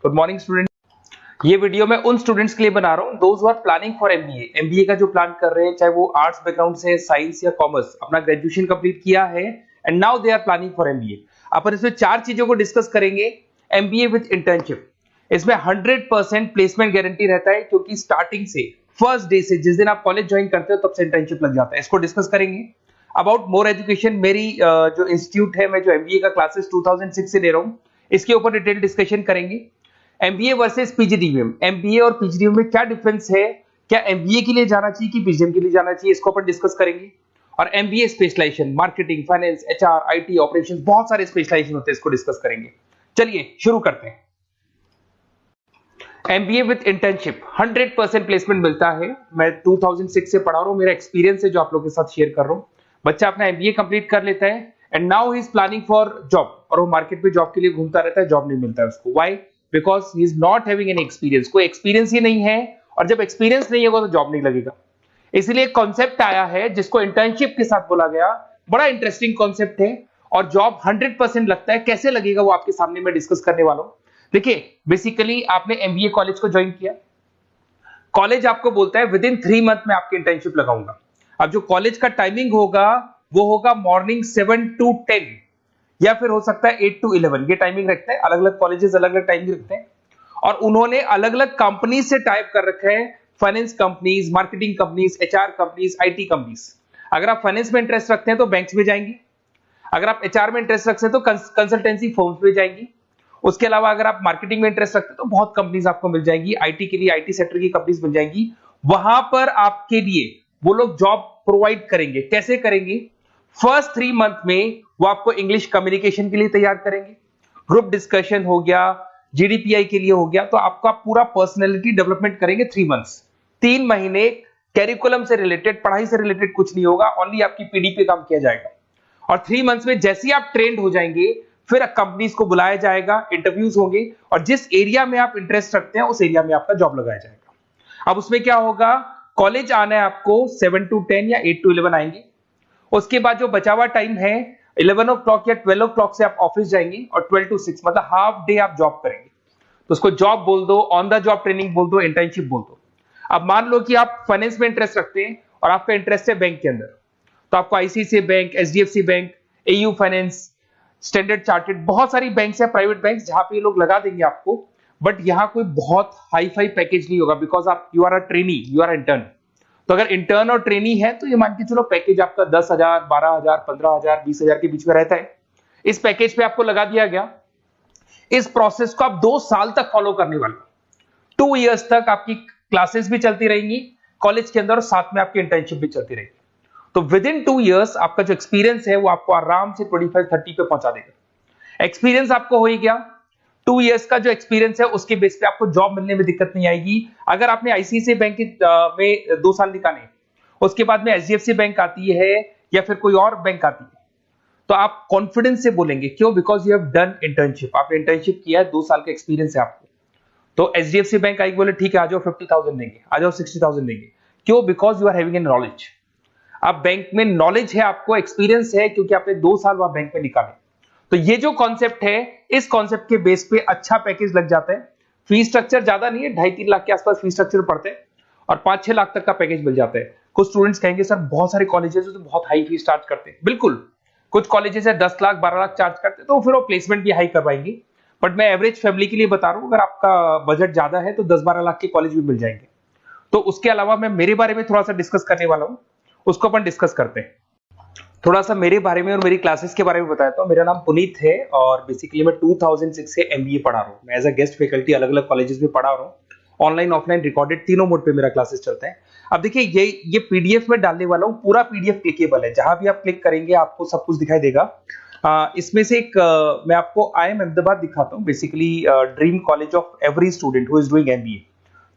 Good morning student. ये video मैं उन स्टूडेंट्स के लिए बना रहा हूँ those who are planning for MBA. MBA का जो प्लान कर रहे हैं, चाहे वो आर्ट्स बैकग्राउंड से, साइंस या कॉमर्स, अपना ग्रेजुएशन कंप्लीट किया है and now they are planning for MBA. अपन इसमें 4 चीजों को डिस्कस करेंगे। एमबीए विद इंटर्नशिप, इसमें 100% प्लेसमेंट गारंटी रहता है, क्योंकि स्टार्टिंग से फर्स्ट डे से, जिस दिन आप कॉलेज ज्वाइन करते हो तब से इंटर्नशिप लग जाता है। इसको डिस्कस करेंगे। अबाउट मोर एजुकेशन, मेरी जो इंस्टीट्यूट है, मैं जो एमबीए का क्लासेस 2006 से ले रहा हूँ, इसके ऊपर डिटेल डिस्कशन करेंगे। एमबीए वर्सेस पीजीडीएम, एमबीए और पीजीडीएम में क्या डिफरेंस है, क्या एमबीए के लिए जाना चाहिए कि पीजीडीएम के लिए जाना चाहिए, इसको अपन डिस्कस करेंगे। और MBA specialization, marketing, finance, HR, IT, operations, बहुत सारे स्पेशलाइजेशन होते हैं, इसको डिस्कस करेंगे। चलिए शुरू करते हैं। एमबीए विद इंटर्नशिप 100% प्लेसमेंट मिलता है। मैं 2006 से पढ़ा रहा हूँ, मेरा एक्सपीरियंस है जो आप लोगों के साथ शेयर कर रहा हूँ। बच्चा अपना एमबीए कंप्लीट कर लेता है and now he is planning for job, और वो मार्केट में जॉब के लिए घूमता रहता है, जॉब नहीं मिलता है उसको। Why? Because he is not having any experience. कोई एक्सपीरियंस ही नहीं है, और जब एक्सपीरियंस नहीं होगा तो जॉब नहीं लगेगा। इसलिए एक कॉन्सेप्ट आया है जिसको इंटर्नशिप के साथ बोला गया। बड़ा इंटरेस्टिंग कॉन्सेप्ट है, और जॉब 100% लगता है। कैसे लगेगा वो आपके सामने मैं डिस्कस करने वाला हूं। देखिए, बेसिकली आपने एमबीए कॉलेज को ज्वाइन किया, कॉलेज आपको बोलता है विद इन 3 मंथ में आपकी इंटर्नशिप लगाऊंगा। अब जो कॉलेज का टाइमिंग होगा वो होगा मॉर्निंग 7 to 10, या फिर हो सकता है 8 to 11। ये टाइमिंग रखते हैं, अलग अलग कॉलेजेस अलग अलग टाइमिंग रखते हैं। और उन्होंने अलग अलग कंपनी से टाइप कर रखे हैं, finance companies, marketing companies, HR companies, IT companies. अगर आप फाइनेंस में इंटरेस्ट रखते हैं तो बैंक्स में जाएंगी, अगर आप एचआर में इंटरेस्ट रखते हैं तो कंसल्टेंसी फर्म्स में जाएंगी। उसके अलावा अगर आप मार्केटिंग में इंटरेस्ट रखते हैं तो बहुत कंपनीज आपको मिल जाएंगी, आईटी के लिए आईटी सेक्टर की कंपनीज मिल जाएंगी। वहां पर आपके लिए वो लोग जॉब प्रोवाइड करेंगे। कैसे करेंगे? फर्स्ट 3 मंथ में वो आपको इंग्लिश कम्युनिकेशन के लिए तैयार करेंगे, ग्रुप डिस्कशन हो गया, जीडीपीआई के लिए हो गया, तो आपका पूरा पर्सनैलिटी डेवलपमेंट करेंगे 3 मंथ्स। 3 महीने कैरिकुलम से रिलेटेड, पढ़ाई से रिलेटेड कुछ नहीं होगा, ओनली आपकी पीडी पे काम किया जाएगा। और 3 मंथ्स में जैसे ही आप ट्रेंड हो जाएंगे, फिर कंपनीज को बुलाया जाएगा, इंटरव्यूज होंगे, और जिस एरिया में आप इंटरेस्ट रखते हैं उस एरिया में आपका जॉब लगाया जाएगा। अब उसमें क्या होगा, कॉलेज आना है आपको 7 to 10 या 8 to 11 आएंगे। उसके बाद जो बचा हुआ टाइम है 11 o'clock या 12 o'clock से आप ऑफिस जाएंगे, और 12 to 6 मतलब हाफ डे आप जॉब करेंगे। तो उसको जॉब बोल दो, ऑन द जॉब ट्रेनिंग बोल दो, इंटर्नशिप बोल दो। अब मान लो कि आप फाइनेंस में इंटरेस्ट रखते हैं और आपका इंटरेस्ट है बैंक के अंदर, तो आपको ICICI bank, HDFC bank, AU finance, standard chartered, बहुत सारी बैंक्स है, प्राइवेट बैंक्स, जहां पे ये लोग लगा देंगे आपको। बट यहाँ कोई बहुत हाई फाई पैकेज नहीं होगा, बिकॉज आप you are a trainee, you are intern. तो अगर इंटर्न और ट्रेनी है तो ये मान के चलो पैकेज आपका 10,000, 12,000, 15,000, 20,000 के बीच में रहता है। इस पैकेज पे आपको लगा दिया गया। इस प्रोसेस को आप 2 साल तक फॉलो करने वाले, 2 इयर्स तक आपकी क्लासेस भी चलती रहेंगी कॉलेज के अंदर, और साथ में आपकी इंटर्नशिप भी चलती रहेगी। तो विद इन 2 इयर्स आपका जो एक्सपीरियंस है वो आपको आराम से 25-30 पे पहुंचा देगा। एक्सपीरियंस आपको हो ही गया। 2 इयर्स का जो एक्सपीरियंस है उसके बेस पे आपको जॉब मिलने में दिक्कत नहीं आएगी। अगर आपने आईसीआईसीआई बैंक में 2 साल निकाले, उसके बाद में एचडीएफसी बैंक आती है या फिर कोई और बैंक आती है, तो आप कॉन्फिडेंस से बोलेंगे। क्यों? Because you have done internship, आपने इंटर्नशिप किया है, 2 साल का एक्सपीरियंस है आपको। तो एचडीएफसी बैंक आएगी, बोले ठीक है आ जाओ 50,000 देंगे, आ जाओ 60,000 देंगे। क्यों? Because you are having an knowledge. आप बैंक में नॉलेज है, आपको एक्सपीरियंस है, क्योंकि आपने 2 साल वहां बैंक में निकाले। तो ये जो कॉन्सेप्ट है, इस कॉन्सेप्ट के बेस पे अच्छा पैकेज लग जाता है। फीस स्ट्रक्चर ज्यादा नहीं है, 2.5-3 लाख के आसपास फीस स्ट्रक्चर पड़ते हैं, और 5-6 लाख तक का पैकेज मिल जाता है। कुछ स्टूडेंट्स कहेंगे सर बहुत सारे कॉलेजेस तो बहुत हाई फीस चार्ज करते हैं। बिल्कुल, कुछ कॉलेजेस है 10 लाख 12 लाख चार्ज करते हैं, तो फिर वो प्लेसमेंट भी हाई करवाएंगे। बट मैं एवरेज फैमिली के लिए बता रहा हूँ, अगर आपका बजट ज्यादा है तो 10-12 लाख के कॉलेज भी मिल जाएंगे। तो उसके अलावा मैं मेरे बारे में थोड़ा सा डिस्कस करने वाला हूँ, उसको अपन डिस्कस करते हैं। थोड़ा सा मेरे बारे में और मेरी क्लासेस के बारे में बताता हूँ। मेरा नाम पुनीत है, और बेसिकली मैं 2006 से एमबीए पढ़ा रहा हूँ। मैं एज अ गेस्ट फैकल्टी अलग अलग कॉलेजेस में पढ़ा रहा हूँ। ऑनलाइन, ऑफलाइन, रिकॉर्डेड, तीनों मोड पे मेरा क्लासेस चलता है। अब देखिए, ये पीडीएफ में डालने वाला हूँ, पूरा पीडीएफ क्लिकेबल है। जहां भी आप क्लिक करेंगे आपको सब कुछ दिखाई देगा। इसमें से एक मैं आपको आईएम अहमदाबाद दिखाता हूँ। Basically dream college of every student who is doing MBA.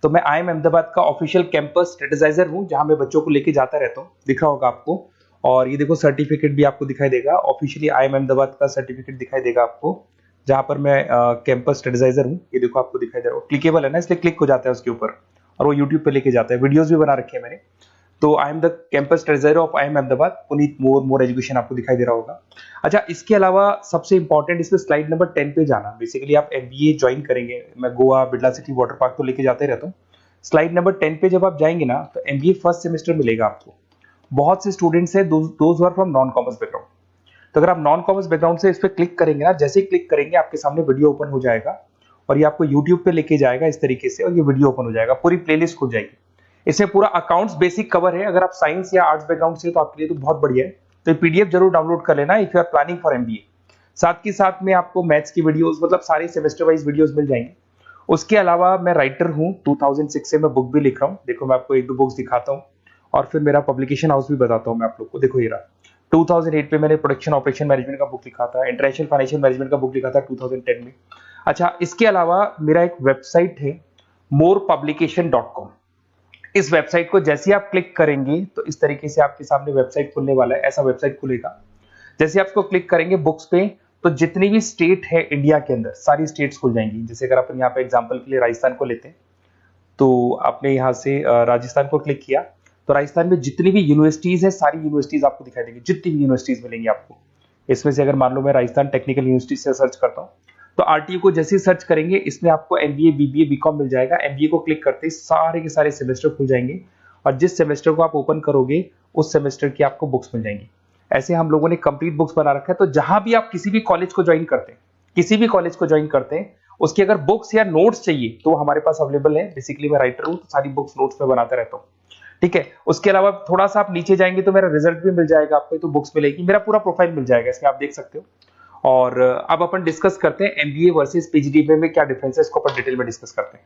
तो मैं आईएम अहमदाबाद का ऑफिशियल कैंपस स्ट्रेटेजाइजर हूँ, जहां मैं बच्चों को लेके जाता रहता हूँ। दिख रहा होगा आपको। और ये देखो सर्टिफिकेट भी आपको दिखाई देगा, ऑफिशियली आईएम अहमदाबाद का सर्टिफिकेट दिखाई देगा आपको, जहां पर मैं कैंपस स्ट्रेटेजाइजर हूँ। ये देखो आपको दिखाई दे रहा है, क्लिकेबल है ना, इसलिए क्लिक हो जाता है उसके ऊपर, और वो यूट्यूब पे लेके जाता है। वीडियोस भी बना रखे हैं मैंने। तो I am the campus treasurer of IIM Ahmedabad, Puneet more education आपको दिखाई दे रहा होगा। अच्छा, इसके अलावा सबसे इंपॉर्टेंट इसमें स्लाइड नंबर 10 पे जाना। बेसिकली आप MBA ज्वाइन करेंगे, मैं Goa, Birla city, water park तो लेके जाते रहता हूँ। स्लाइड नंबर 10 पे जब आप जाएंगे ना, तो MBA फर्स्ट सेमेस्टर मिलेगा आपको। बहुत से स्टूडेंट्स हैं those are from non commerce background. तो अगर आप नॉन कॉमर्स बैकग्राउंड से इस पर क्लिक करेंगे ना, जैसे ही क्लिक करेंगे आपके सामने वीडियो ओपन हो जाएगा और ये आपको यूट्यूब पे लेके जाएगा इस तरीके से, और ये वीडियो ओपन हो जाएगा, पूरी प्लेलिस्ट खुल जाएगी। इसमें पूरा अकाउंट्स बेसिक कवर है। अगर आप साइंस या आर्ट्स बैकग्राउंड से तो आपके लिए तो बहुत बढ़िया है। तो PDF जरूर डाउनलोड कर लेना if you are planning for MBA। साथ के साथ में आपको मैथ्स की वीडियोस, मतलब सारे सेमेस्टर वाइज वीडियोस मिल जाएंगे। उसके अलावा मैं राइटर हूँ, 2006 से मैं बुक भी लिख रहा हूँ। देखो मैं आपको एक दो बुक्स दिखाता हूँ और फिर मेरा पब्लिकेशन हाउस भी बताता हूँ मैं आप लोग को। देखो ये रहा, 2008 में मैंने प्रोडक्शन ऑपरेशन मैनेजमेंट का बुक लिखा था, इंटरनेशनल फाइनेंशियल मैनेजमेंट का बुक लिखा था 2010 में। अच्छा, इसके अलावा मेरा एक वेबसाइट है morepublication.com। इस वेबसाइट को जैसे आप क्लिक करेंगे तो इस तरीके से आपके सामने वेबसाइट खुलने वाला है, ऐसा वेबसाइट खुलेगा। जैसे आप इसको क्लिक करेंगे बुक्स पे, तो जितनी भी स्टेट है इंडिया के अंदर सारी स्टेट्स खुल जाएंगी। जैसे अगर अपन यहाँ पे एग्जांपल के लिए राजस्थान को लेते हैं, तो आपने यहाँ से राजस्थान को क्लिक किया तो राजस्थान में जितनी भी यूनिवर्सिटीज है सारी यूनिवर्सिटीज आपको दिखाई देंगी, जितनी भी यूनिवर्सिटीज मिलेंगी आपको। इसमें से अगर मान लो मैं राजस्थान टेक्निकल यूनिवर्सिटी से सर्च करता हूँ, तो RTU को जैसे ही सर्च करेंगे इसमें आपको MBA, BBA, BCom मिल जाएगा। MBA को क्लिक करते ही सारे के सारे सेमेस्टर खुल जाएंगे और जिस सेमेस्टर को आप ओपन करोगे उस सेमेस्टर की आपको बुक्स मिल जाएंगी। ऐसे हम लोगों ने कंप्लीट बुक्स बना रखा है। तो जहां भी आप किसी भी कॉलेज को ज्वाइन करते हैं, किसी भी कॉलेज को ज्वाइन करते हैं, उसकी अगर बुक्स या नोट्स चाहिए तो हमारे पास अवेलेबल है। बेसिकली मैं राइटर हूँ तो सारी बुक्स नोट्स में बनाता रहता हूँ, ठीक है। उसके अलावा थोड़ा सा आप नीचे जाएंगे तो मेरा रिजल्ट भी मिल जाएगा आपको, तो बुक्स मिलेगी, मेरा पूरा प्रोफाइल मिल जाएगा, इसमें आप देख सकते हो। और अब अपन डिस्कस करते हैं MBA वर्सेस PGDBA में क्या डिफरेंस है, इसको अपन डिटेल में डिस्कस करते हैं।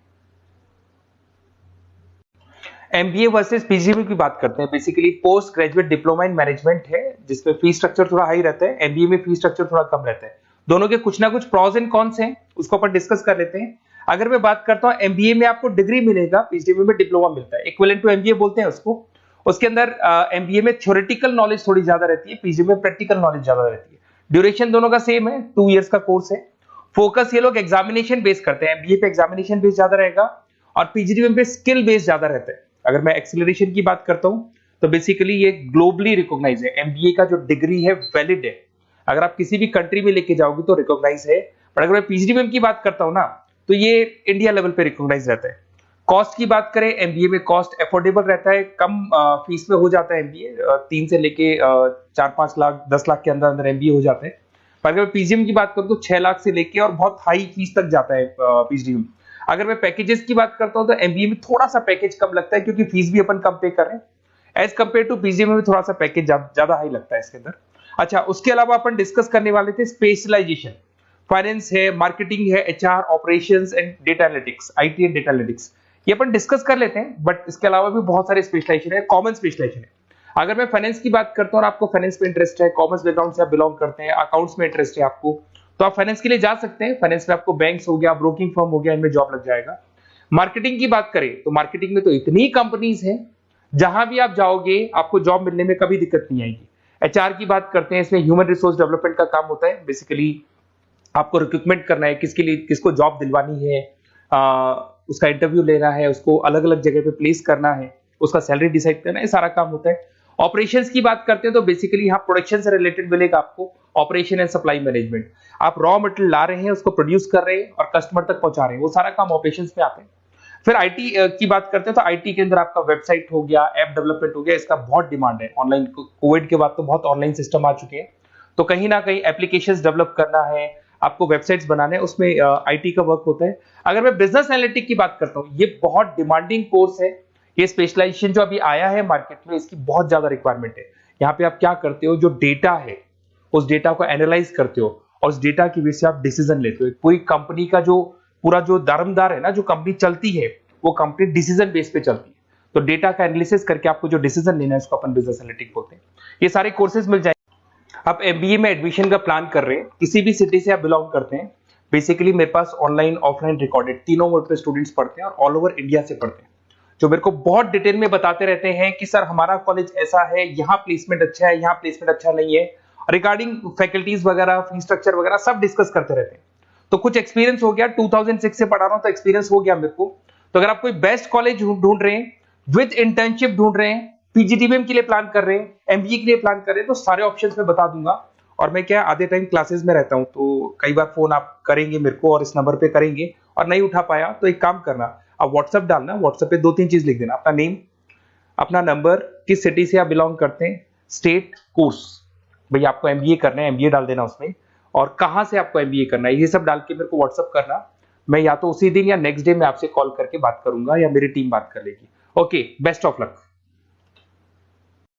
MBA वर्सेस PGDBA की बात करते हैं। Basically post graduate diploma in management है, जिसमें फीस स्ट्रक्चर थोड़ा हाई रहता है। MBA में फीस स्ट्रक्चर थोड़ा कम रहता है। दोनों के कुछ ना कुछ प्रॉस एंड कॉन्स हैं, उसको अपन डिस्कस कर लेते हैं। अगर मैं बात करता हूं MBA में आपको डिग्री मिलेगा, PGDBA में डिप्लोमा मिलता है, इक्विवेलेंट टू MBA बोलते हैं उसको। उसके अंदर MBA में थ्योरेटिकल नॉलेज थोड़ी ज्यादा रहती है, PGDBA में प्रैक्टिकल नॉलेज ज्यादा रहती है। ड्यूरेशन दोनों का सेम है, 2 इयर्स का कोर्स है। फोकस ये लोग एग्जामिनेशन बेस करते हैं, MBA पे एग्जामिनेशन बेस ज्यादा रहेगा और PGDBA पे स्किल बेस ज्यादा रहता है। अगर मैं एक्सेलरेशन की बात करता हूं तो बेसिकली ये ग्लोबली रिकॉग्नाइज है। MBA का जो डिग्री है वैलिड है, अगर आप किसी भी कंट्री में लेके जाओगे तो रिकॉग्नाइज है। पर अगर मैं PGDBA की बात करता हूं ना, तो ये इंडिया लेवल पे रिकॉग्नाइज रहता है। कॉस्ट की बात करें, MBA में कॉस्ट अफोर्डेबल रहता है, कम फीस में हो जाता है MBA। 3 से लेके 4-5 लाख 10 लाख के अंदर अंदर MBA हो जाते हैं। पर अगर मैं PGDBA की बात करूं तो 6 लाख से लेके और बहुत हाई फीस तक जाता है PGDBA। अगर मैं पैकेजेस की बात करता हूं तो MBA में थोड़ा सा पैकेज कम लगता है, क्योंकि फीस भी अपन कम पे कर रहे हैं। एज कंपेयर टू PGDBA में थोड़ा सा पैकेज ज्यादा हाई लगता है इसके अंदर। अच्छा, उसके अलावा अपन डिस्कस करने वाले थे स्पेशलाइजेशन। फाइनेंस है, मार्केटिंग है, HR, operations and data analytics, IT and data analytics, ये अपन डिस्कस कर लेते हैं। बट इसके अलावा भी बहुत सारे स्पेशलाइजेशन है, कॉमन स्पेशलाइजेशन है। अगर मैं फाइनेंस की बात करता हूं और आपको फाइनेंस में इंटरेस्ट है, कॉमर्स बैकग्राउंड से आप बिलोंग करते हैं, अकाउंट्स में इंटरेस्ट है आपको, तो आप फाइनेंस के लिए जा सकते हैं। फाइनेंस में आपको बैंक्स हो गया, ब्रोकिंग फर्म हो गया, इनमें जॉब लग जाएगा। मार्केटिंग की बात करें तो मार्केटिंग में तो इतनी कंपनीज हैं, जहां भी आप जाओगे आपको जॉब मिलने में कभी दिक्कत नहीं आएगी। HR की बात करते हैं, इसमें ह्यूमन रिसोर्स डेवलपमेंट का काम होता है। बेसिकली आपको रिक्रूटमेंट करना है, किसके लिए किसको जॉब दिलवानी है, उसका इंटरव्यू लेना है, उसको अलग अलग जगह पे प्लेस करना है, उसका सैलरी डिसाइड करना है, सारा काम होता है। ऑपरेशंस की बात करते हैं तो बेसिकली यहाँ प्रोडक्शन से रिलेटेड मिलेगा आपको, ऑपरेशन एंड सप्लाई मैनेजमेंट। आप रॉ मटेरियल ला रहे हैं, उसको प्रोड्यूस कर रहे हैं और कस्टमर तक पहुंचा रहे हैं, वो सारा काम ऑपरेशंस में आते हैं। फिर IT की बात करते हैं तो IT के अंदर आपका वेबसाइट हो गया, ऐप डेवलपमेंट हो गया, इसका बहुत डिमांड है। ऑनलाइन कोविड के बाद तो बहुत ऑनलाइन सिस्टम आ चुके हैं, तो कहीं ना कहीं एप्लीकेशंस डेवलप करना है, आपको वेबसाइट्स बनाने हैं, उसमें IT का वर्क होता है। अगर मैं बिजनेस एनालिटिक की बात करता हूँ, ये बहुत डिमांडिंग कोर्स है। ये स्पेशलाइजेशन जो अभी आया है मार्केट में, इसकी बहुत ज्यादा रिक्वायरमेंट है। यहाँ पे आप क्या करते हो, जो डेटा है उस डेटा को एनालाइज करते हो और उस डेटा की वजह से आप डिसीजन लेते हो। पूरी कंपनी का जो पूरा जो दारोमदार है ना, जो कंपनी चलती है वो कंपनी डिसीजन बेस पे चलती है। तो डेटा का एनालिसिस करके आपको जो डिसीजन लेना है उसको अपन बिजनेस एनालिटिक बोलते हैं। ये सारे कोर्सेज मिल जाएंगे। आप MBA में एडमिशन का प्लान कर रहे हैं, किसी भी सिटी से आप बिलोंग करते हैं, बेसिकली मेरे पास ऑनलाइन ऑफलाइन रिकॉर्डेड तीनों मोड पे स्टूडेंट्स पढ़ते हैं और ऑल ओवर इंडिया से पढ़ते हैं, जो मेरे को बहुत डिटेल में बताते रहते हैं कि सर हमारा कॉलेज ऐसा है, यहाँ प्लेसमेंट अच्छा है, यहाँ प्लेसमेंट अच्छा नहीं है, रिगार्डिंग फैकल्टीज वगैरह, फी स्ट्रक्चर वगैरह सब डिस्कस करते रहते हैं। तो कुछ एक्सपीरियंस हो गया, 2006 से पढ़ा रहा हूं तो एक्सपीरियंस हो गया मेरे को। तो अगर आप कोई बेस्ट कॉलेज ढूंढ रहे हैं, विद इंटर्नशिप ढूंढ रहे हैं, पीजीडीबीएम के लिए प्लान कर रहे हैं, एमबीए के लिए प्लान कर रहे हैं, तो सारे ऑप्शंस मैं बता दूंगा। और मैं क्या आधे टाइम क्लासेस में रहता हूं, तो कई बार फोन आप करेंगे मेरे को और इस नंबर पे करेंगे और नहीं उठा पाया तो एक काम करना, आप व्हाट्सएप डालना, व्हाट्सएप पे 2-3 चीज लिख देना, अपना नेम, अपना नंबर, किस सिटी से आप बिलोंग करते हैं, स्टेट, कोर्स, भाई आपको एमबीए करना है एमबीए डाल देना उसमें, और कहां से आपको एमबीए करना है, ये सब डाल के मेरे को व्हाट्सएप करना। मैं या तो उसी दिन या नेक्स्ट डे में आपसे कॉल करके बात करूंगा या मेरी टीम बात कर लेगी। Okay, best of luck.